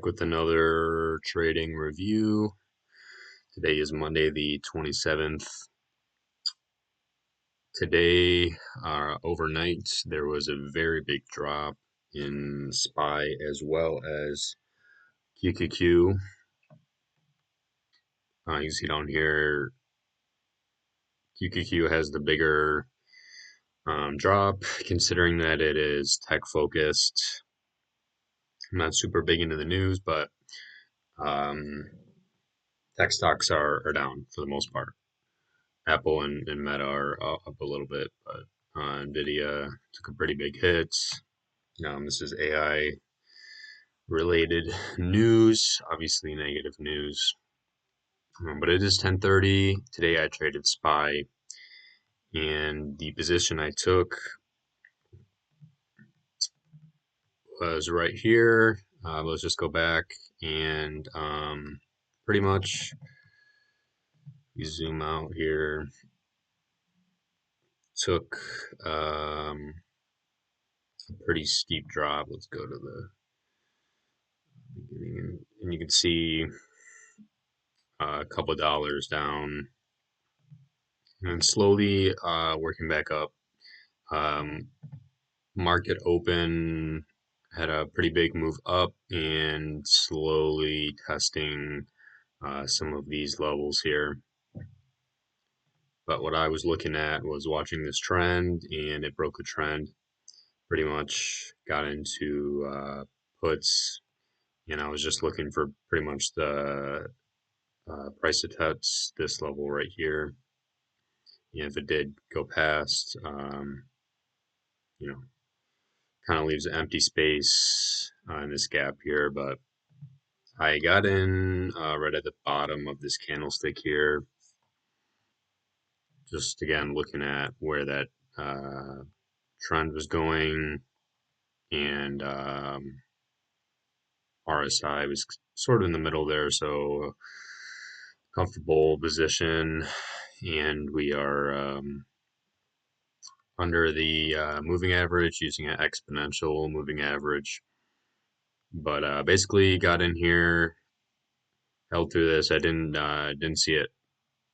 Back with another trading review. Today is Monday the 27th. Today, overnight, there was a very big drop in SPY as well as QQQ. You can see down here, QQQ has the bigger drop, considering that it is tech focused. I'm not super big into the news, but um, tech stocks are down for the most part. Apple and Meta are up a little bit, but Nvidia took a pretty big hit. This is AI related news, obviously negative news, but it is 10:30 today. I traded SPY, and the position I took was right here. Let's just go back and pretty much you zoom out here. Took a pretty steep drop. Let's go to the beginning, and you can see a couple dollars down, and slowly working back up. Um, Market open had a pretty big move up and slowly testing some of these levels here. But what I was looking at was watching this trend, and it broke the trend. Pretty much got into puts, and I was just looking for pretty much the price to touch this level right here. And if it did go past, you know, kind of leaves an empty space in this gap here. But I got in right at the bottom of this candlestick here. Just again looking at where that trend was going, and RSI was sort of in the middle there, so comfortable position, and we are under the moving average using an exponential moving average. But basically got in here, held through this. I didn't see it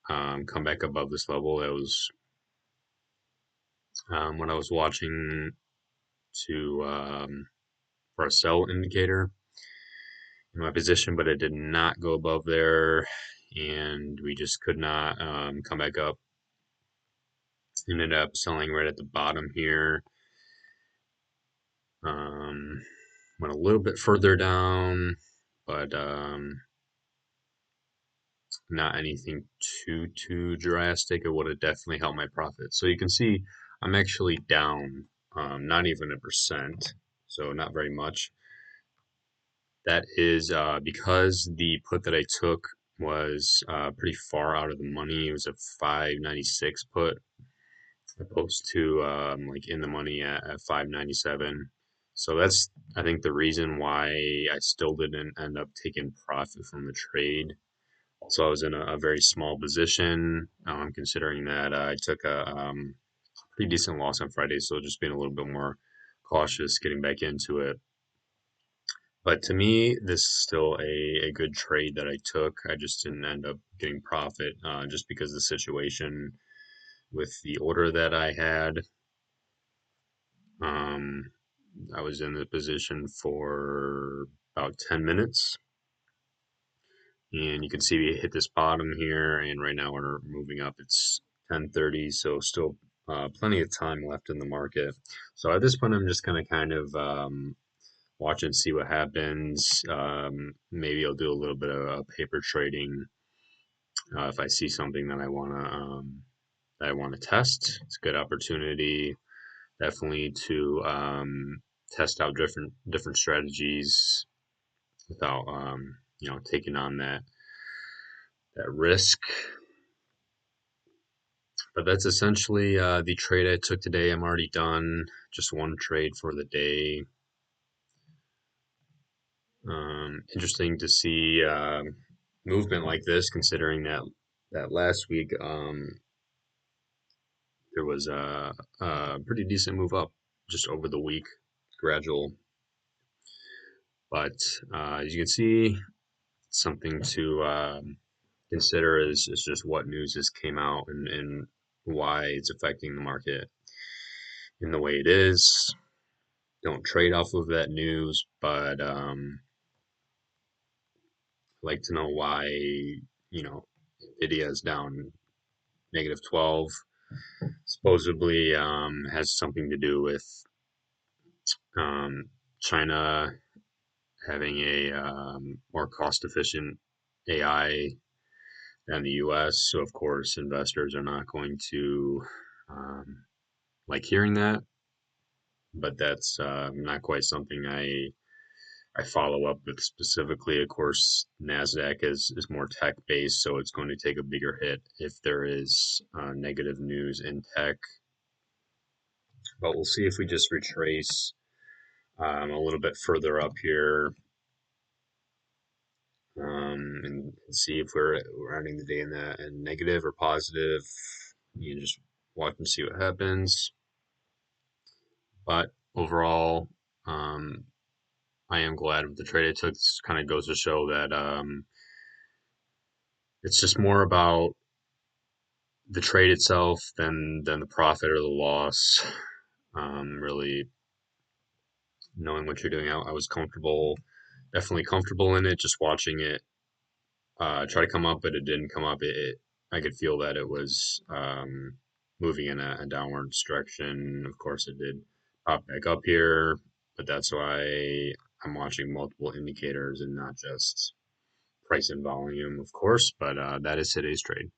come back above this level. That was when I was watching to for a sell indicator in my position, but it did not go above there, and we just could not come back up. Ended up selling right at the bottom here. Went a little bit further down, but not anything too drastic. It would have definitely helped my profit. So you can see I'm actually down, not even 1%, so not very much. That is because the put that I took was pretty far out of the money. It was a 596 put, opposed to like in the money at 597. So that's, I think, the reason why I still didn't end up taking profit from the trade. Also, I was in a very small position, considering that I took a pretty decent loss on Friday, so just being a little bit more cautious getting back into it. But to me, this is still a good trade that I took. I just didn't end up getting profit just because of the situation with the order that I had. Um, I was in the position for about 10 minutes, and you can see we hit this bottom here, and right now we're moving up. It's 10:30, so still plenty of time left in the market. So at this point, I'm just going to kind of watch and see what happens. Maybe I'll do a little bit of paper trading if I see something that I want to test. It's a good opportunity, definitely, to test out different strategies without taking on that risk. But that's essentially the trade I took today. I'm already done. Just one trade for the day. Interesting to see movement like this, considering that last week there was a pretty decent move up just over the week, gradual. But as you can see, something to consider is just what news just came out and why it's affecting the market in the way it is. Don't trade off of that news, but like to know why, Nvidia is down -12. Supposedly has something to do with um, China having a more cost efficient AI than the US. So, of course, investors are not going to like hearing that, but that's not quite something I follow up with specifically. Of course, NASDAQ is more tech based, so it's going to take a bigger hit if there is negative news in tech. But we'll see if we just retrace a little bit further up here and see if we're ending the day in that and negative or positive. You can just watch and see what happens. But overall, um, I am glad with the trade I took. This kind of goes to show that it's just more about the trade itself than the profit or the loss. Really knowing what you're doing. I was comfortable, definitely comfortable in it. Just watching it try to come up, but it didn't come up. I could feel that it was moving in a downward direction. Of course, it did pop back up here, but that's why I'm watching multiple indicators and not just price and volume, of course. But that is today's trade.